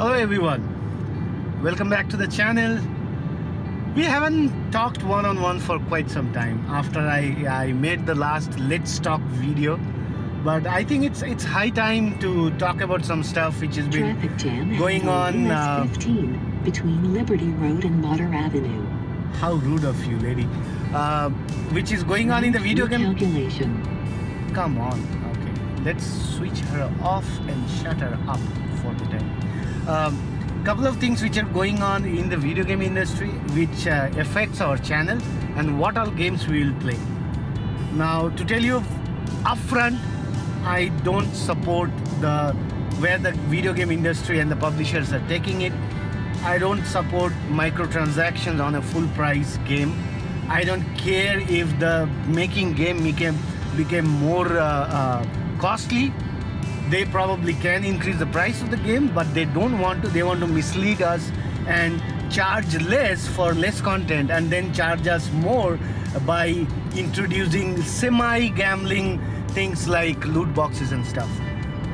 Hello everyone, welcome back to the channel. We haven't talked one-on-one for quite some time after I made the last Let's Talk video, but I think it's high time to talk about some stuff which has been going on. US 15 between Liberty Road and Motter Avenue. How rude of you, lady. Which is going on in the video game. Calculation. Come on. Okay, let's switch her off and shut her up for the time. Couple of things which are going on in the video game industry which affects our channel and what all games we will play. Now, to tell you upfront, I don't support where the video game industry and the publishers are taking it. I don't support microtransactions on a full price game. I don't care if the making game became more costly. They probably can increase the price of the game, but they don't want to. They want to mislead us and charge less for less content and then charge us more by introducing semi-gambling things like loot boxes and stuff.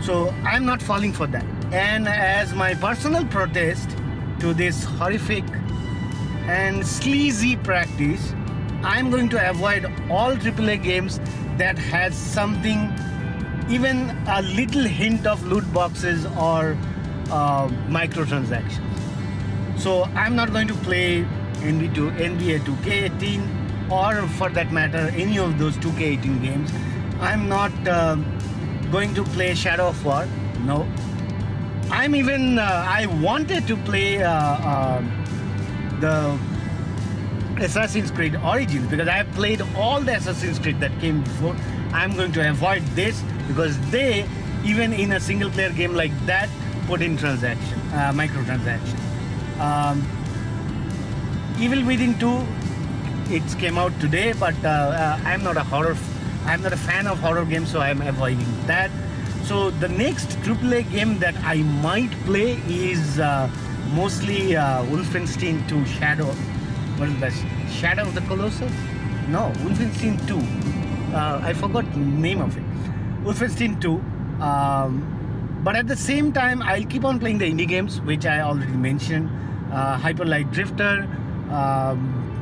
So I'm not falling for that. And as my personal protest to this horrific and sleazy practice, I'm going to avoid all AAA games that has something, even a little hint of loot boxes or microtransactions. So I'm not going to play NBA 2K18 or, for that matter, any of those 2K18 games. I'm not going to play Shadow of War. No. I'm even I wanted to play the Assassin's Creed Origins because I have played all the Assassin's Creed that came before. I'm going to avoid this because they, even in a single player game like that, put in microtransactions. Evil Within 2, it came out today, but I'm not a fan of horror games, so I'm avoiding that. So the next AAA game that I might play is mostly Wolfenstein 2 Shadow. What is that? Shadow of the Colossus? No, Wolfenstein 2. I forgot the name of it. Wolfenstein 2. But at the same time, I'll keep on playing the indie games, which I already mentioned. Hyper Light Drifter,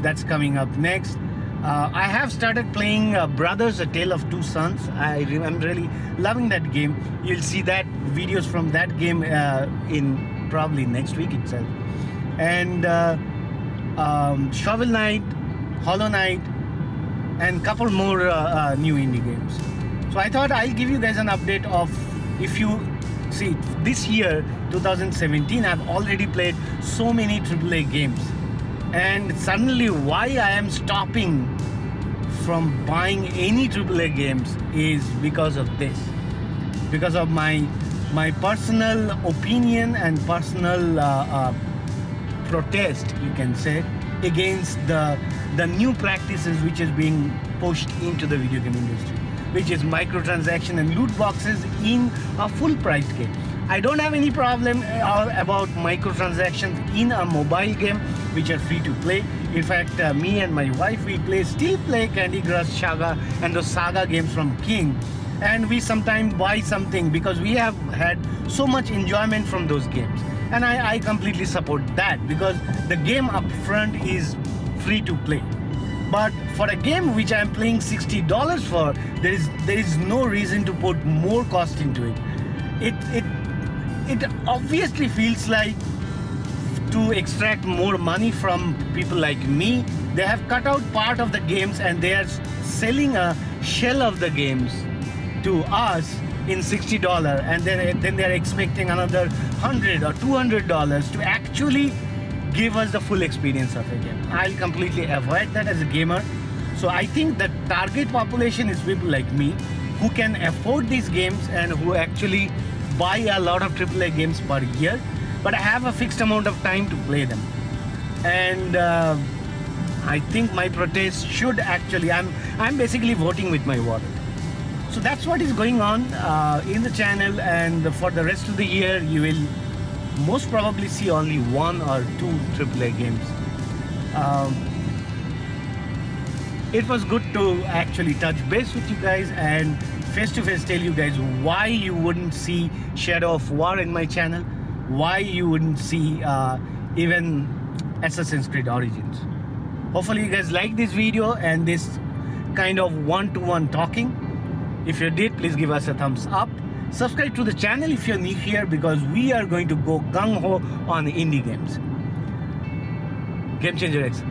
that's coming up next. I have started playing Brothers: A Tale of Two Sons. I'm really loving that game. You'll see that videos from that game in probably next week itself. And Shovel Knight, Hollow Knight, and couple more new indie games. So I thought I'll give you guys an update of, if you see, this year 2017 I've already played so many AAA games, and suddenly why I am stopping from buying any AAA games is because of this, because of my personal opinion and personal protest, you can say, against the new practices which is being pushed into the video game industry, which is microtransaction and loot boxes in a full price game. I don't have any problem about microtransactions in a mobile game which are free to play. In fact, me and my wife, we still play Candy Crush, Saga, and those Saga games from King, and we sometimes buy something because we have had so much enjoyment from those games. And I completely support that because the game up front is free to play. But for a game which I'm paying $60 for, there is no reason to put more cost into it. It obviously feels like to extract more money from people like me. They have cut out part of the games and they are selling a shell of the games to us in $60, and then they're expecting another $100 or $200 to actually give us the full experience of a game. I'll completely avoid that as a gamer. So I think the target population is people like me who can afford these games and who actually buy a lot of AAA games per year, but I have a fixed amount of time to play them. And I think my protest should actually, I'm basically voting with my wallet. So that's what is going on in the channel, and for the rest of the year you will most probably see only 1 or 2 AAA games. It was good to actually touch base with you guys and face to face tell you guys why you wouldn't see Shadow of War in my channel. why you wouldn't see even Assassin's Creed Origins. Hopefully you guys like this video and this kind of one-to-one talking. If you did, please give us a thumbs up. Subscribe to the channel if you're new here, because we are going to go gung-ho on indie games. GameChangerX.